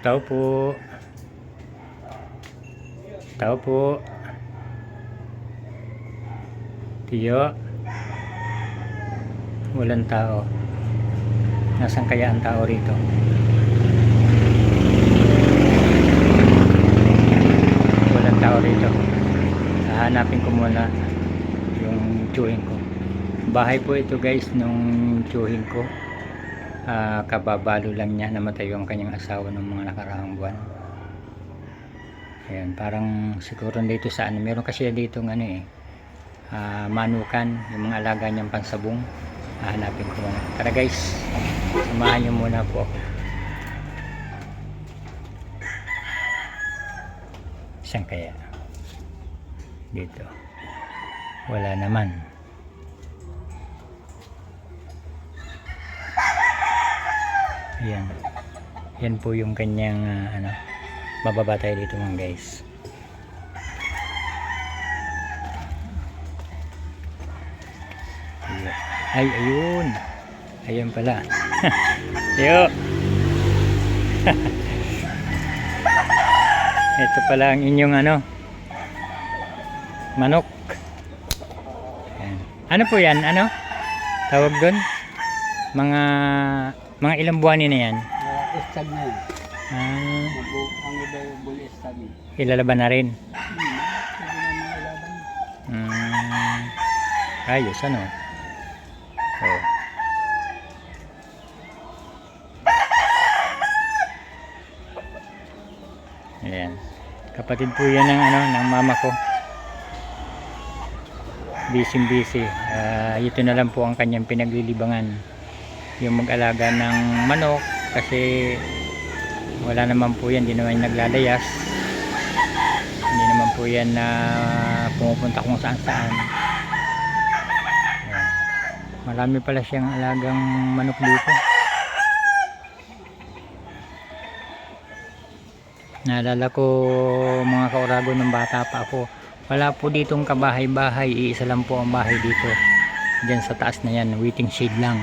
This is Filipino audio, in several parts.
Tao po. Tao po. Tiyo. Walang tao. Nasaan kaya ang tao rito? Walang tao rito. Hahanapin ko muna yung tiyuhin ko. Bahay po ito guys nung tiyuhin ko. Kababalo lang niya, namatay yung kanyang asawa ng mga nakaraang buwan. Ayan, parang siguro dito sa ano, meron kasi dito ng ano manukan, yung mga alaga niyang pansabong. Hahanapin ko muna. Tara guys, samahan niyo muna po ako. Saan kaya? Dito. Wala naman. Ayan. Yan po yung kanyang ano, bababa tayo dito mga guys. Ay, ayun. Ayun pala. Yo. Ito pala ang inyong ano, manok. Ayan. Ano po yan? Ano? Tawag doon? Mga ilang buwan na yan? Estag na yan. Ang iba yung bull estag. Ilalaban na rin. Sabi na mga ilaban. Ayos ano? Oh. Ayan. Kapatid po yan ng ano, ng mama ko. Busy. Ito na lang po ang kanyang pinaglilibangan. Yung mag-alaga ng manok kasi wala naman po yan, hindi naman naglalayas. Hindi naman po yan na pumupunta kung saan saan. Ayan. Marami pala siyang alagang manok dito. Naalala ko mga kaurago ng bata pa ako, wala po ditong kabahay-bahay, iisa lang po ang bahay dito. Diyan sa taas na yan, waiting shade lang.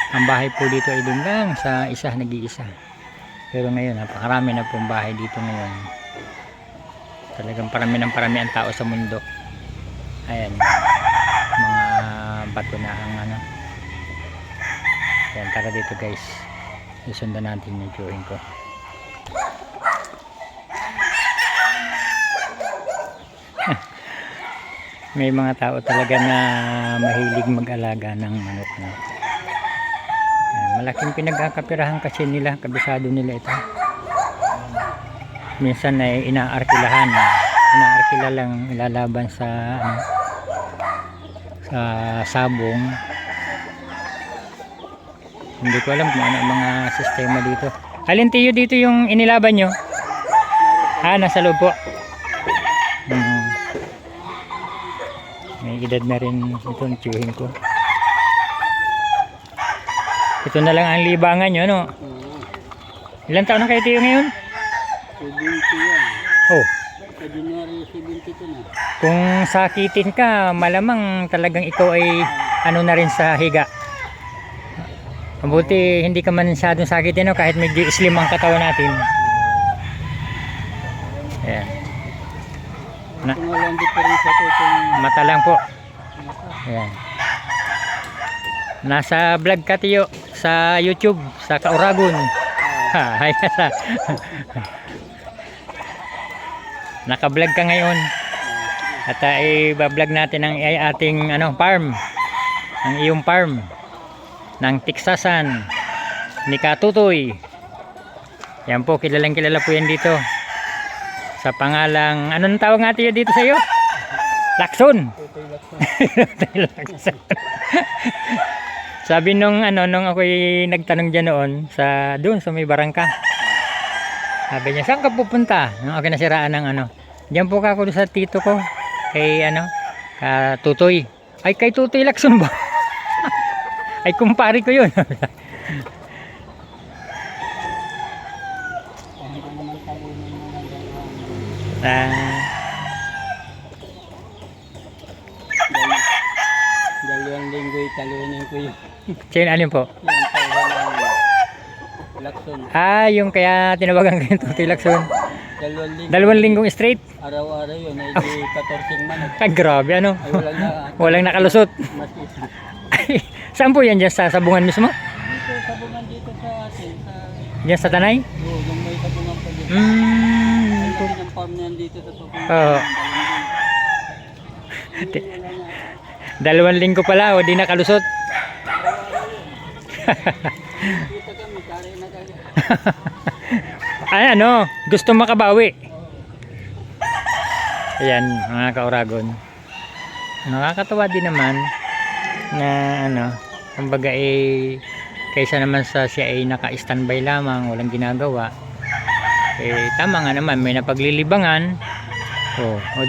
Ang bahay po dito ay dun lang sa isa, nag-iisa. Pero ngayon, napakarami na pong bahay dito ngayon. Talagang parami ang tao sa mundo. Ayan, mga bato na ang ano. Ayan, tara dito guys. Isundan natin yung tiyuhin ko. May mga tao talaga na mahilig mag-alaga ng manok na. Malaking pinagkakapirahan kasi nila, kabisado nila ito. Minsan ay inaarkilahan. Inaarkila lang, ilalaban sa ano, sa sabong. Hindi ko alam kung ano ang mga sistema dito. Alin tiyo dito yung inilaban nyo? Nasa loob po. May edad na rin itong tiyuhin ko. Ito na lang ang libangan nyo, no? Ilan taon na kayo tiyo ngayon? 70 yan. Oh. Sa January 72 na. Kung sakitin ka, malamang talagang ikaw ay ano na rin sa higa. Mabuti hindi ka man masyadong sakitin, no? Kahit medyo slim ang katawan natin. Ayan. Kung walang diferensya ito itong Mata lang po. Ayan. Nasa vlog ka tiyo sa YouTube, sa Kauragon. Hay ka. Naka-vlog ka ngayon. At i-vlog natin ang ating ano, farm. Ang iyong farm ng Tiksasan ni Katutoy. Yan po, kilalang kilala po yan dito. Sa pangalang, anong tawag nga tiyo dito sa iyo? Lakson. Lakson. Sabi nung ako'y nagtanong diyan noon sa doon sa may barangka. Sabi niya, "Saan ka pupunta?" Nung ako nasiraan ng ano. Diyan po ako sa tito ko kay Tutoy. Ay kay Tutoy Lakson ba? Ay kumpare ko 'yun. Dalawang linggo italunin ko yun. Sino alin po? Yung Lakson. Yung kaya tinawagan kayo Tutoy Lacson. 2 linggo. 2 linggong straight. Araw-araw yun, ay di 14 manok. Ay, grabe ano. Ay Walang nakalusot. mas isa. Ay, saan po yan? Dyan sa sabungan mismo? Dito, sabungan dito sa atin. Dyan sa Tanay? Yung may sabungan pa dito. Hmm. Ay, ng farm na yan dito sa sabungan. Oo. 2 linggo pala o di nakalusot. Dito kami, kari na kayo. Ay, gusto makabawi. Ayan, mga kauragon. Nakakatawa din naman na kumbaga kaysa naman sa siya ay naka-standby lamang, walang ginagawa. Tama nga naman, may napaglilibangan.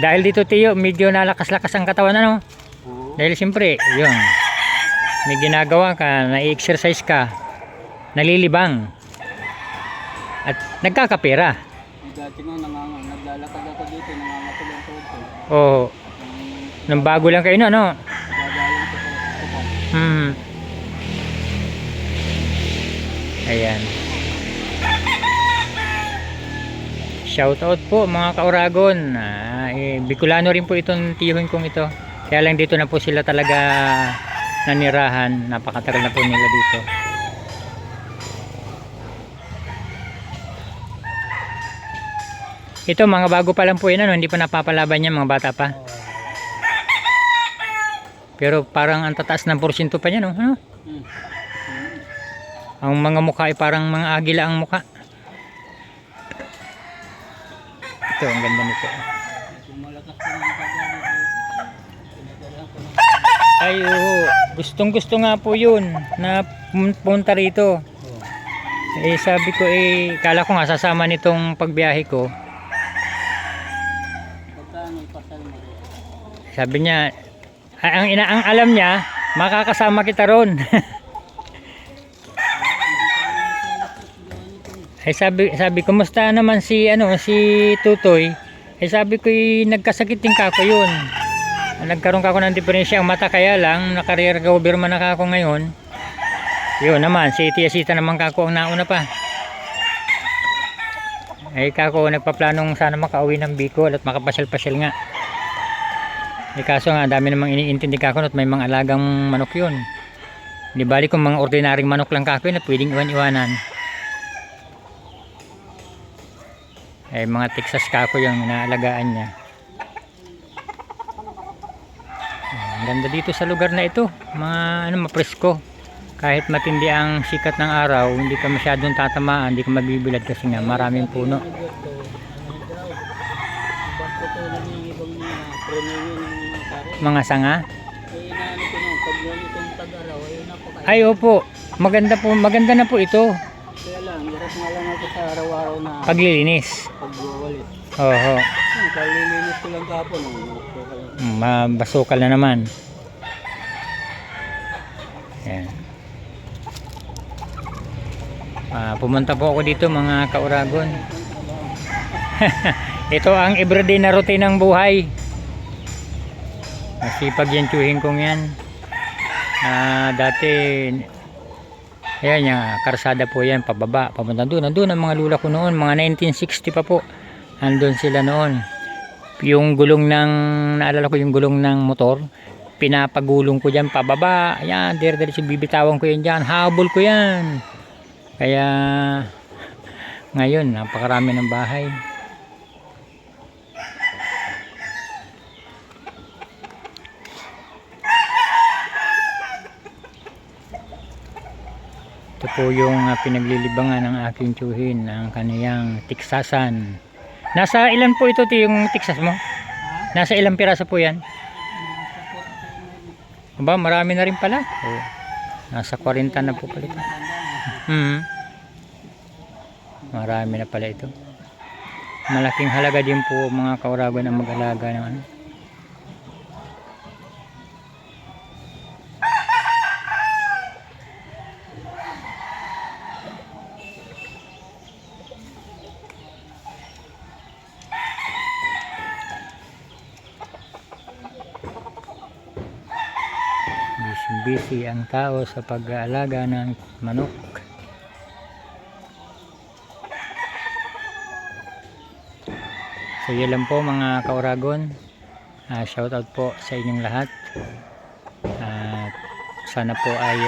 Dahil dito Tiyo, medyo nalakas-lakas ang katawan Dahil siyempre, yun. May ginagawa ka, na-exercise ka, nalilibang. At nagkakapera. Dati nga, naglalakad ako dito, nangangatog ang tuhod ko. Nang bago lang kayo Gagaling ko sa Ayan. Shout out po mga kauragon. Bicolano rin po itong tiyuhin kong ito. Kaya lang dito na po sila talaga nanirahan. Napakatagal na po nila dito. Ito mga bago pa lang po yan, hindi pa napapalaban niya, mga bata pa. Pero parang ang tataas ng porsyento pa niya, Ang mga mukha ay parang mga agila ang mukha. Ito, ang ganda nito. Ay, gustong gusto nga po yun na punta rito. Sabi ko kala ko nga sasama nitong pagbiyahe ko. Sabi niya, ang alam niya, makakasama kita ron. Sabi kumusta naman si Tutoy? Sabi ko nagkasakit din kako yun. Nagkaroon kako ng diferensya ang mata, kaya lang nakareer goberman na kako ngayon. Yun naman, si Tiasita naman kako ang nauna pa. Kako nagpaplanong sana makauwi ng Bicol at makapasyal-pasyal nga. Kaso nga dami namang iniintindi kako at may mga alagang manok yun. Di bali kung mga ordinaryong manok lang kako na pwedeng iwan-iwanan. Mga Texas kako yung inaalagaan niya. Ang ganda dito sa lugar na ito, mga mapresko. Kahit matindi ang sikat ng araw, hindi ka masyadong tatamaan, hindi ka mabibilad kasi nga maraming puno. Mga sanga? Ay opo, maganda na po ito. Kaya lang, hirap nga lang ako sa araw-araw na paglilinis. pagwawalit. Oo. Kalilinis ko lang kapon. Mabasukal na naman. Ayan. Pumunta po ako dito mga kauragon. Ito ang everyday na routine ng buhay. Masipag yan tiyuhin kong yan. Dati ayan yung karsada po yan, pababa, papunta doon. Nandun ang mga lula ko noon, mga 1960 pa po. Andun sila noon. Yung gulong ng, naalala ko yung gulong ng motor, pinapagulong ko dyan pababa. Ayan, dire-diretso bibitawan ko yan dyan. Habol ko yan. Kaya ngayon, napakarami ng bahay. Ito po yung pinaglilibangan ng aking tiyuhin, ang kaniyang tiksasan. Nasa ilan po ito yung tiksas mo? Nasa ilang piraso po yan? Aba, marami na rin pala. Nasa 40 na po pala ito. Marami na pala ito. Malaking halaga din po mga kauragon ang mag-alaga ng ano. Busy ang tao sa pag-aalaga ng manok. So yun lang po mga kauragon. Shout out po sa inyong lahat. At sana po ay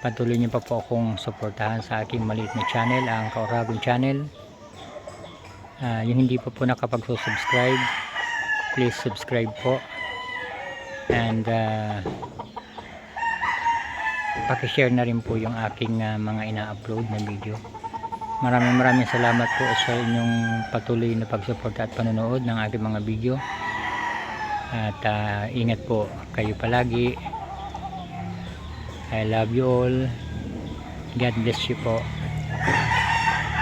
patuloy niyo pa po akong suportahan sa aking maliit na channel, ang Kauragon Channel. Yung hindi pa po nakapag-subscribe, please subscribe po. And pakishare na rin po yung aking mga ina-upload na video. Maraming salamat po sa inyong patuloy na pagsuporta at panonood ng aking mga video. At ingat po kayo palagi. I love you all. God bless you po.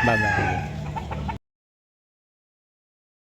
Bye bye.